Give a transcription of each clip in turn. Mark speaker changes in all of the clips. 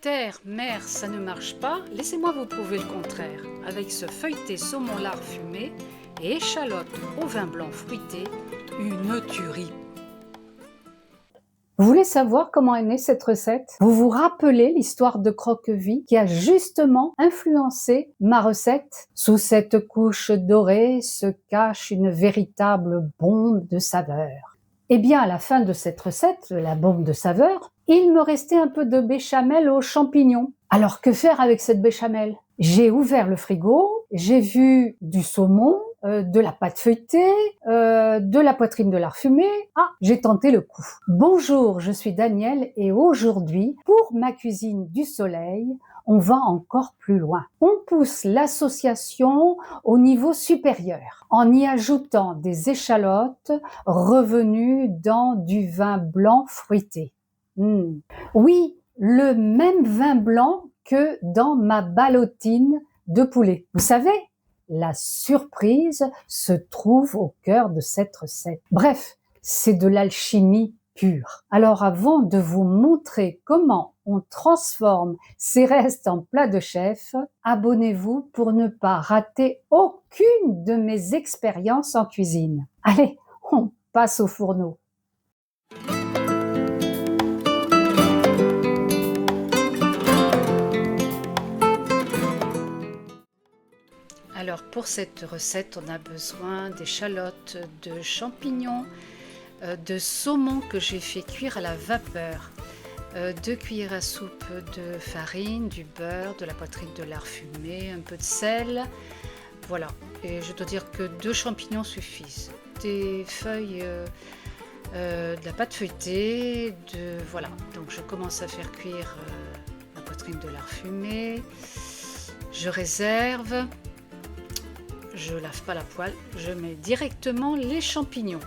Speaker 1: terre, mer, ça ne marche pas, laissez-moi vous prouver le contraire. Avec ce feuilleté saumon lard fumé et échalote au vin blanc fruité, une tuerie.
Speaker 2: Vous voulez savoir comment est née cette recette? Vous vous rappelez l'histoire de Croqueville qui a justement influencé ma recette? Sous cette couche dorée se cache une véritable bombe de saveur. Eh bien, à la fin de cette recette, la bombe de saveur, il me restait un peu de béchamel aux champignons. Alors que faire avec cette béchamel? J'ai ouvert le frigo, j'ai vu du saumon, de la pâte feuilletée, de la poitrine de lard fumé. Ah, j'ai tenté le coup. Bonjour, je suis Danielle et aujourd'hui, pour ma cuisine du soleil, on va encore plus loin. On pousse l'association au niveau supérieur en y ajoutant des échalotes revenues dans du vin blanc fruité. Oui, le même vin blanc que dans ma ballotine de poulet. Vous savez, la surprise se trouve au cœur de cette recette. Bref, c'est de l'alchimie pure. Alors avant de vous montrer comment on transforme ces restes en plat de chef, abonnez-vous pour ne pas rater aucune de mes expériences en cuisine. Allez, on passe au fourneau.
Speaker 1: Alors pour cette recette, on a besoin d'échalotes, de champignons, de saumon que j'ai fait cuire à la vapeur, 2 cuillères à soupe de farine, du beurre, de la poitrine de lard fumé, un peu de sel. Voilà, et je dois dire que 2 champignons suffisent. Des feuilles, de la pâte feuilletée, voilà. Donc je commence à faire cuire la poitrine de lard fumé. Je réserve. Je lave pas la poêle, je mets directement les champignons.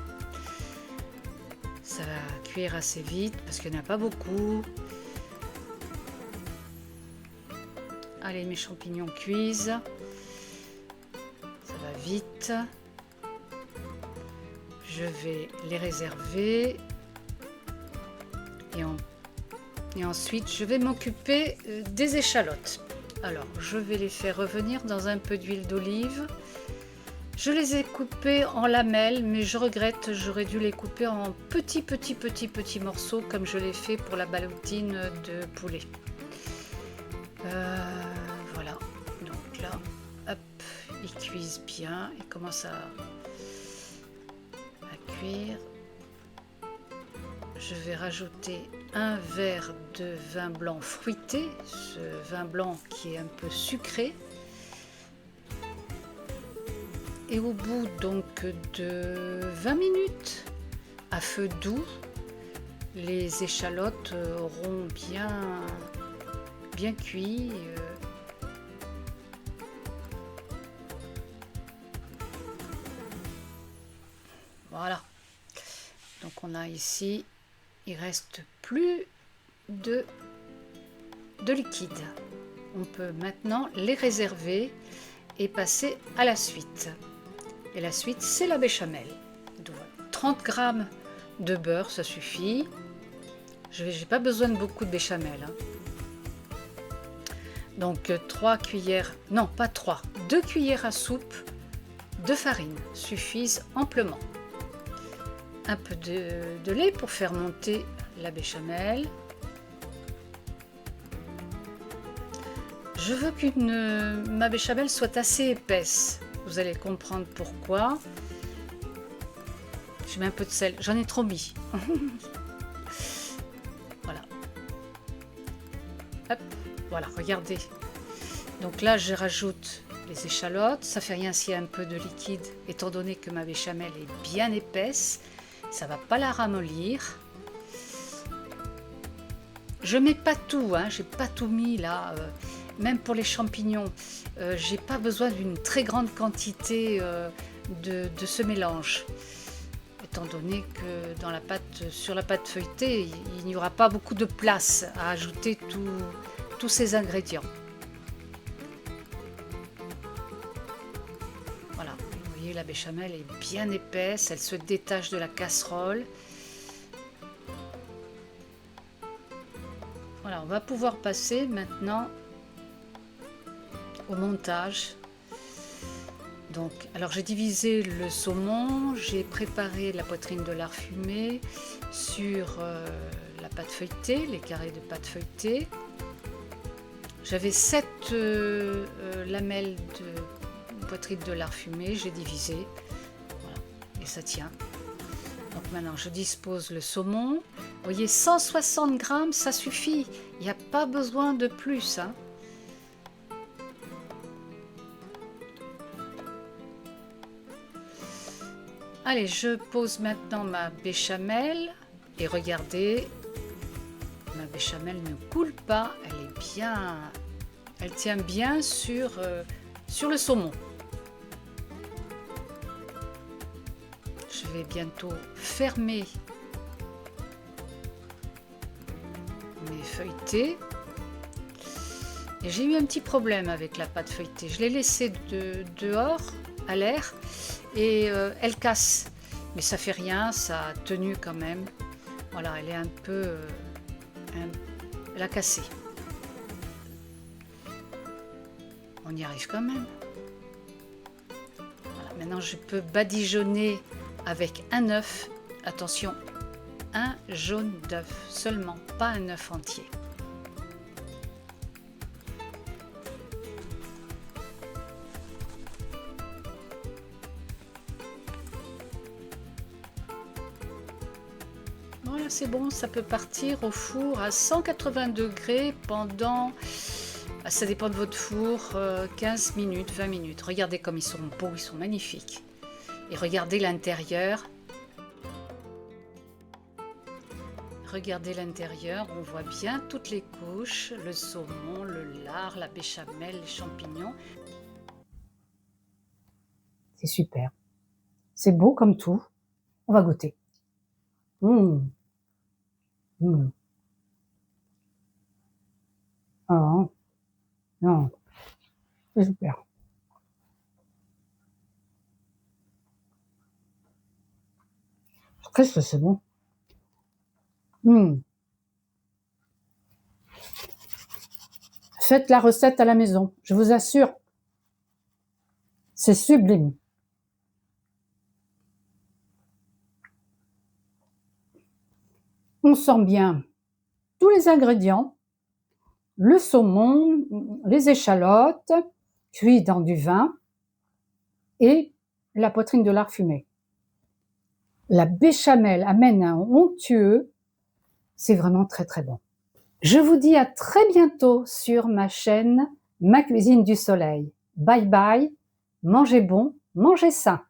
Speaker 1: Ça va cuire assez vite parce qu'il n'y en a pas beaucoup. Allez, mes champignons cuisent. Ça va vite. Je vais les réserver. Et ensuite, je vais m'occuper des échalotes. Alors, je vais les faire revenir dans un peu d'huile d'olive. Je les ai coupées en lamelles, mais je regrette, j'aurais dû les couper en petits morceaux, comme je l'ai fait pour la ballotine de poulet. Voilà, donc là, hop, ils cuisent bien, ils commencent à cuire. Je vais rajouter un verre de vin blanc fruité, ce vin blanc qui est un peu sucré. Et au bout donc de 20 minutes à feu doux, les échalotes auront bien cuit. Voilà. Donc on a ici, il reste plus de liquide. On peut maintenant les réserver et passer à la suite. Et la suite, c'est la béchamel. Donc, 30 g de beurre, ça suffit. Je n'ai pas besoin de beaucoup de béchamel. Donc 3 cuillères, non pas 3, 2 cuillères à soupe de farine suffisent amplement. Un peu de lait pour faire monter la béchamel. Je veux que ma béchamel soit assez épaisse. Vous allez comprendre pourquoi. Je mets un peu de sel. J'en ai trop mis. Voilà. Hop. Voilà, regardez. Donc là, je rajoute les échalotes. Ça fait rien s'il y a un peu de liquide, étant donné que ma béchamel est bien épaisse. Ça ne va pas la ramollir. Je mets pas tout, hein. J'ai pas tout mis là. Même pour les champignons, j'ai pas besoin d'une très grande quantité de ce mélange, étant donné que dans sur la pâte feuilletée, il n'y aura pas beaucoup de place à ajouter tous ces ingrédients. Voilà, vous voyez, la béchamel est bien épaisse, elle se détache de la casserole. Voilà, on va pouvoir passer maintenant au montage. Donc, alors j'ai divisé le saumon, j'ai préparé la poitrine de lard fumé sur la pâte feuilletée, les carrés de pâte feuilletée. J'avais 7 lamelles de poitrine de lard fumé, j'ai divisé, voilà, et ça tient. Donc maintenant je dispose le saumon. Vous voyez, 160 grammes, ça suffit, il n'y a pas besoin de plus, hein. Allez, je pose maintenant ma béchamel et regardez, ma béchamel ne coule pas, elle est bien, elle tient bien sur le saumon. Je vais bientôt fermer mes feuilletés. Et j'ai eu un petit problème avec la pâte feuilletée. Je l'ai laissée dehors, à l'air, et elle casse. Mais ça fait rien, ça a tenu quand même. Voilà, elle est un peu... elle a cassé. On y arrive quand même. Voilà, maintenant je peux badigeonner avec un œuf. Attention, un jaune d'œuf seulement, pas un œuf entier. Voilà, c'est bon, ça peut partir au four à 180 degrés pendant, ça dépend de votre four, 15 minutes, 20 minutes. Regardez comme ils sont beaux, ils sont magnifiques. Et regardez l'intérieur. Regardez l'intérieur, on voit bien toutes les couches, le saumon, le lard, la béchamel, les champignons.
Speaker 2: C'est super. C'est beau comme tout. On va goûter. Mmh. Mmh. Ah, non. C'est super. Qu'est-ce que c'est bon. Mmh. Faites la recette à la maison, je vous assure. C'est sublime. On sent bien tous les ingrédients, le saumon, les échalotes, cuits dans du vin et la poitrine de lard fumé. La béchamel amène un onctueux, c'est vraiment très très bon. Je vous dis à très bientôt sur ma chaîne Ma Cuisine du Soleil. Bye bye, mangez bon, mangez sain.